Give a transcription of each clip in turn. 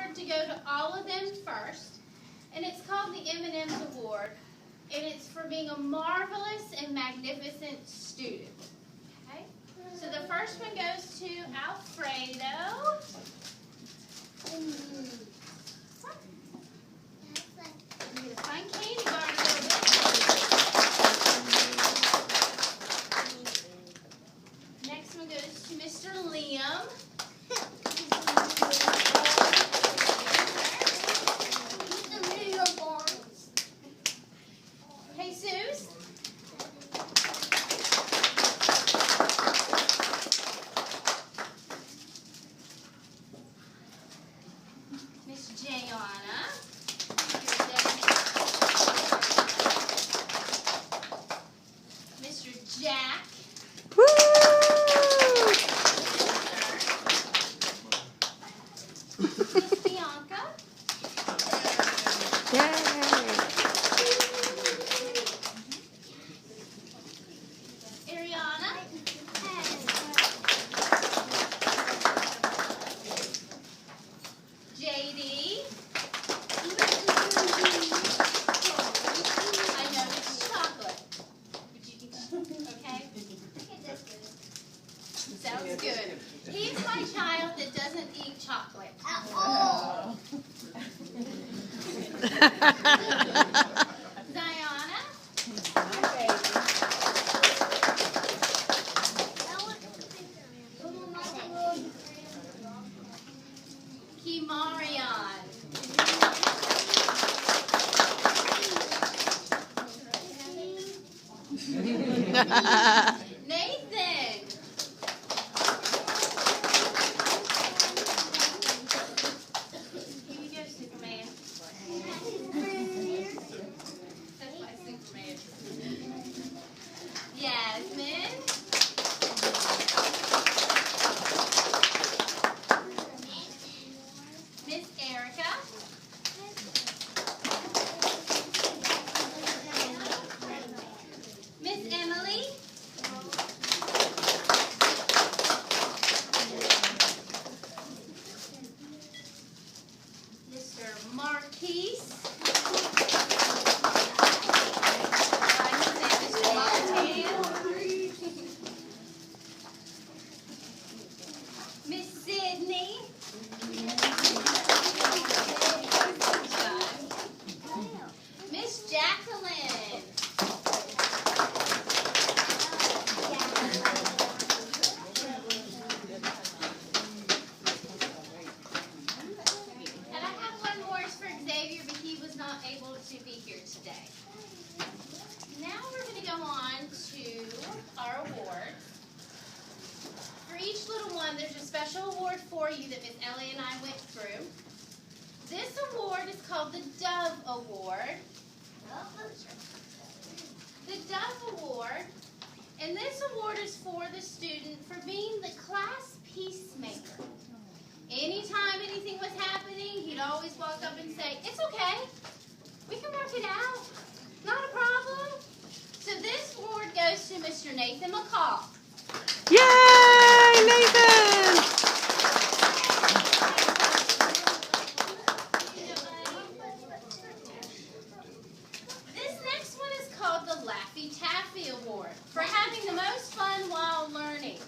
award to go to all of them first, and it's called the M&M's Award, and it's for being a marvelous and magnificent student. Okay? So the first one goes to Alfredo. You get a fun candy bar to go with it. Next one goes to Mr. Liam. Jesus. Miss Jayana. Mr. Jack. Woo! Miss Bianca. Yay! Ariana. JD. I know it's chocolate. Would you eat that? Okay? Sounds good. He's my child that doesn't eat chocolate. Diana. Kimarion. Nathan. Here you go, Superman. That's my Superman. Yasmin. Miss Erica. Miss Emily. Mr. Marquise. Mr. Martin. Miss Sydney. Miss Jacqueline. And I have one more for Xavier, but he was not able to be here today. Now we're going to go on to our awards. For each little one, there's a special award for you that Miss Ellie and I went through. This award is called the Dove Award. The Dove Award, and this award is for the student for being the class peacemaker. Anytime anything was happening, he'd always walk up and say, "It's okay. We can work it out. Not a problem." So this award goes to Mr. Nathan McCall. Yay, Nathan! This next one is called the Laffy Taffy Award for having the most fun while learning.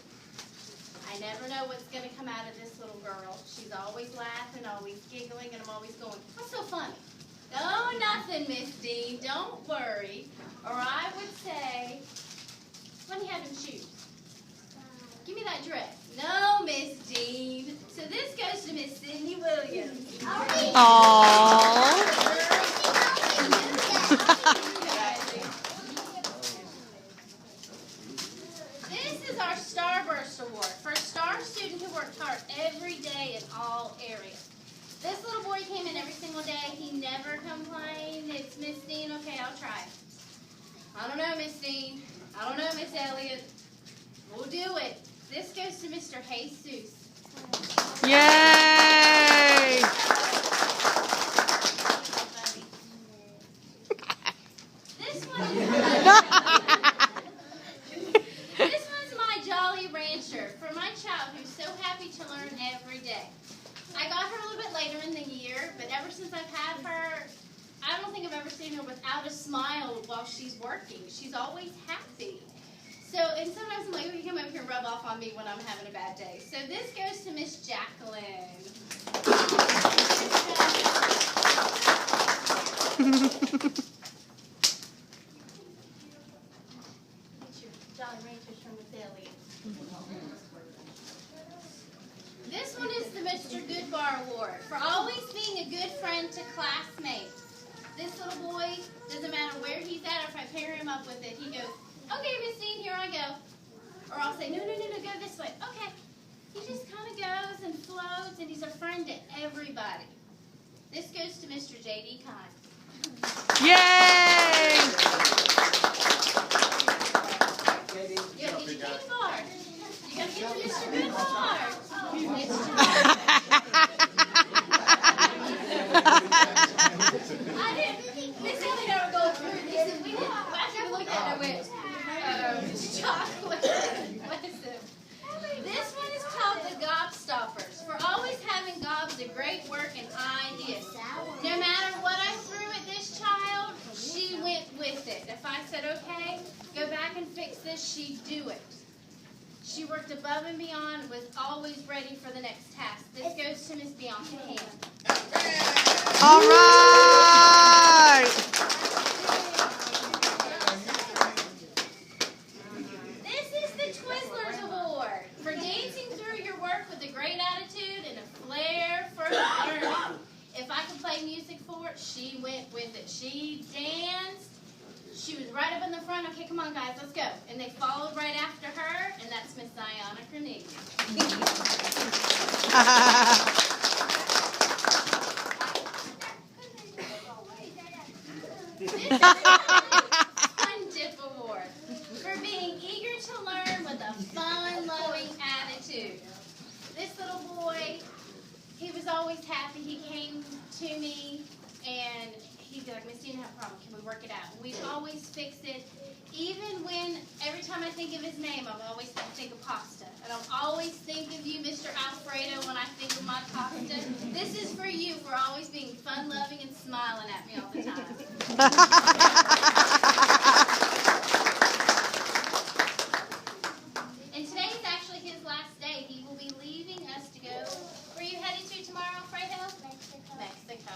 I never know what's going to come out of this little girl. She's always laughing, always giggling, and I'm always going, "What's so funny?" "Oh, nothing, Miss Dean. Don't worry." Or I would say, "Let me have them shoes. Give me that dress." "No, Miss Dean." So this goes to Miss Sydney Williams. Aww. This is our Starburst Award for a star student who worked hard every day in all areas. This little boy came in every single day. He never complained. "It's Miss Dean. Okay, I'll try it." "I don't know, Miss Dean. I don't know, Miss Elliott. We'll do it." This goes to Mr. Jesus. Yay! This one's my Jolly Rancher for my child who's so happy to learn every day. I got her a little bit later in the work, but ever since I've had her, I don't think I've ever seen her without a smile while she's working. She's always happy. So, and sometimes I'm like, oh, you come over here and rub off on me when I'm having a bad day. So this goes to Miss Jacqueline. This one is the Mr. Goodbar Award for always being a good friend to classmates. This little boy, doesn't matter where he's at, or if I pair him up with it, he goes, okay, Miss Dean, here I go. Or I'll say, no, go this way. Okay. He just kind of goes and floats, and he's a friend to everybody. This goes to Mr. J.D. Kine. Yay! You gotta get your Goodbar. You gotta get to Mr. Goodbar. I didn't. Miss Ellie and I were going through this, and we didn't. After we looked at it, I went, chocolate. This one is called the Gobstoppers for always having gobs of great work and ideas. No matter what I threw at this child, she went with it. If I said, okay, go back and fix this, she'd do it. She worked above and beyond, was always ready for the next task. This goes to Miss Bianca Ham. All right. This is the Twizzlers Award for dancing through your work with a great attitude and a flair for learning. If I could play music for it, she went with it. She danced. She was right up in the front. Okay, come on, guys, let's go. And they followed right after her, and that's Miss Diana Carnegie. This is the Fun Dip Award for being eager to learn with a fun-loving attitude. This little boy, he was always happy. He came to me, and he'd be like, Miss Dean, I have a problem. Can we work it out? And we'd always fix it. Even when, every time I think of his name, I'm always think of pasta. And I'll always think of you, Mr. Alfredo, when I think of my pasta. This is for you for always being fun-loving and smiling at me all the time. And today is actually his last day. He will be leaving us to go. Where are you headed to tomorrow, Alfredo? Mexico.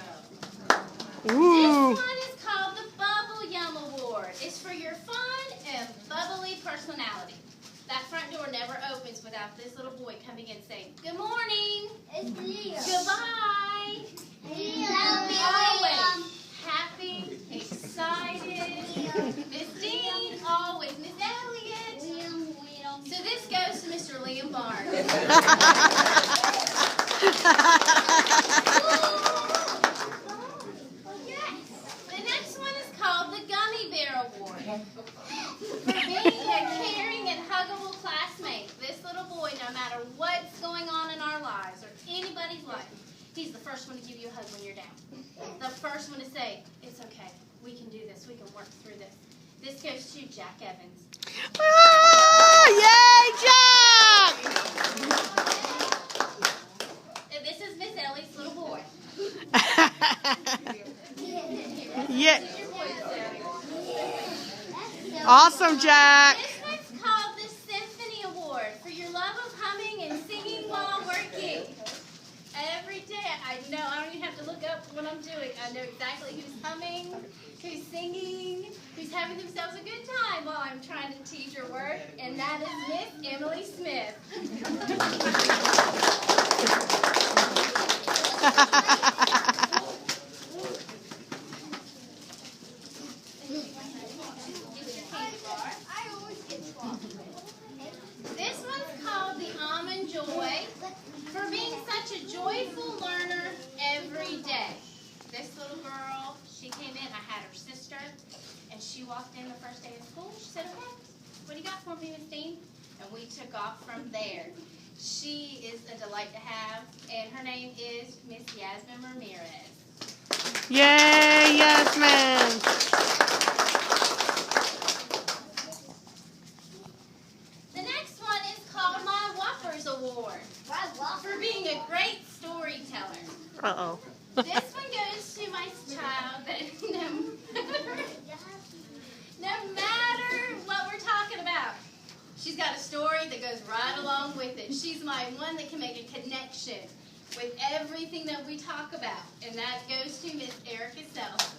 Ooh. This one is called the Bubble Yum Award. It's for your fun and bubbly personality. That front door never opens without this little boy coming in saying, good morning. It's Leo. Goodbye. Always happy, excited. Miss Dean, always. Miss Elliott. So this goes to Mr. Liam Barnes. The next one is called the Gummy Bear Award. For being a caring and huggable classmate, this little boy, no matter what's going on in our lives or anybody's life, he's the first one to give you a hug when you're down. The first one to say, it's okay, we can do this, we can work through this. This goes to Jack Evans. Ah, yay, Jack! And this is Miss Ellie's little boy. Yeah. This is your boy, Miss Ellie. Awesome, Jack. This one's called the Symphony Award for your love of humming and singing while working. Every day, I know, I don't even have to look up what I'm doing. I know exactly who's humming, who's singing, who's having themselves a good time while I'm trying to teach your work, and that is Miss Emily Smith. This one's called the Almond Joy for being such a joyful learner every day. This little girl, she came in, I had her sister, and she walked in the first day of school. She said, okay, what do you got for me, Miss Dean? And we took off from there. She is a delight to have, and her name is Miss Yasmin Ramirez. Yay, Yasmin. The next one is called my Whoppers Award for being a great storyteller. Uh-oh. This one goes to my child that no matter what we're talking about, she's got a story that goes right along with it. She's my one that can make a connection with everything that we talk about. And that goes to Miss Erica Self.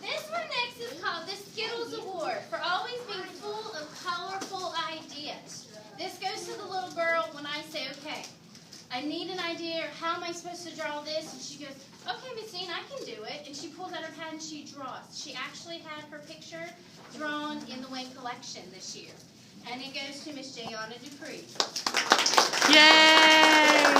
This one next is called the Skittles Award for always being full of colorful ideas. This goes to the little girl when I say, okay, I need an idea. How am I supposed to draw this? And she goes, okay, Miss Dean, I can do it. And she pulls out her pad and she draws. She actually had her picture drawn in the Wayne collection this year. And it goes to Miss Jayana Dupree. Yay!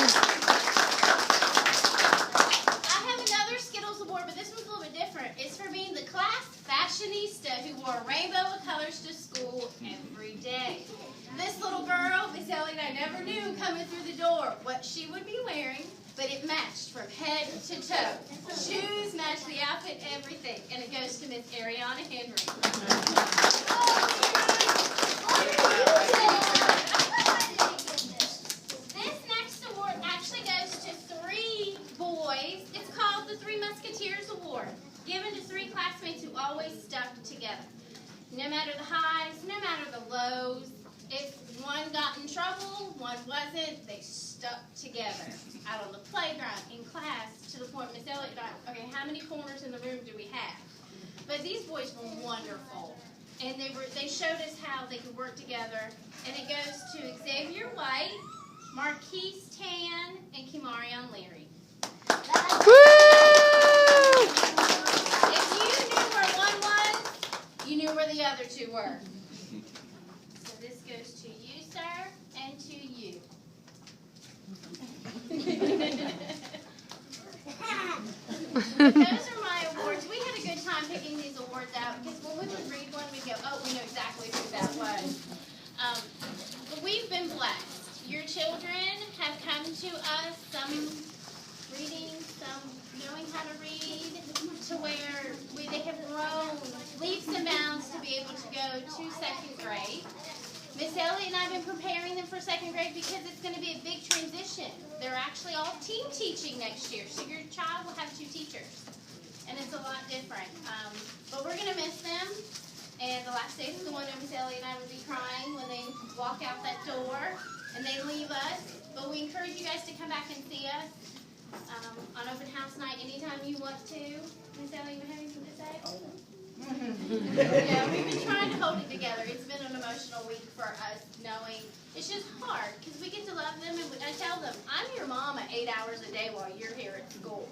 I have another Skittles Award, but this one's a little bit different. It's for being the class fashionista who wore a rainbow of colors to school every day. This little girl, Miss Ellie and I never knew coming through the door what she would be wearing, but it matched from head to toe. Shoes matched the outfit, everything. And it goes to Miss Ariana Henry. This next award actually goes to 3 boys. It's called the Three Musketeers Award, given to 3 classmates who always stuck together. No matter the highs, no matter the lows, if one got in trouble, one wasn't, they stuck together. Out on the playground, in class, to the point Miss Elliott and I, okay, how many corners in the room do we have? But these boys were wonderful. And they showed us how they could work together. And it goes to Xavier White, Marquise Tan, and Kimarion Leary. Woo! If you knew where one was, you knew where the other 2 were. So this goes to you, sir, and to you. Those are my awards. We had a good time picking these awards out because when we would read one, we'd go, oh, we know exactly who that was. But we've been blessed. Your children have come to us, some reading, some knowing how to read, to where they have grown leaps and bounds to be able to go to 2nd grade. Miss Elliott and I have been preparing them for 2nd grade because it's going to be a big transition. They're actually all team teaching next year, so your child will have 2 teachers. And it's a lot different. But we're going to miss them. And the last day of school, I know Miss Elliott and I would be crying when they walk out that door and they leave us. But we encourage you guys to come back and see us on open house night anytime you want to. Miss Elliott, you have anything to say? Yeah, we've been trying to hold it together. It's been an emotional week for us, knowing it's just hard because we get to love them, and I tell them, I'm your mama 8 hours a day while you're here at school.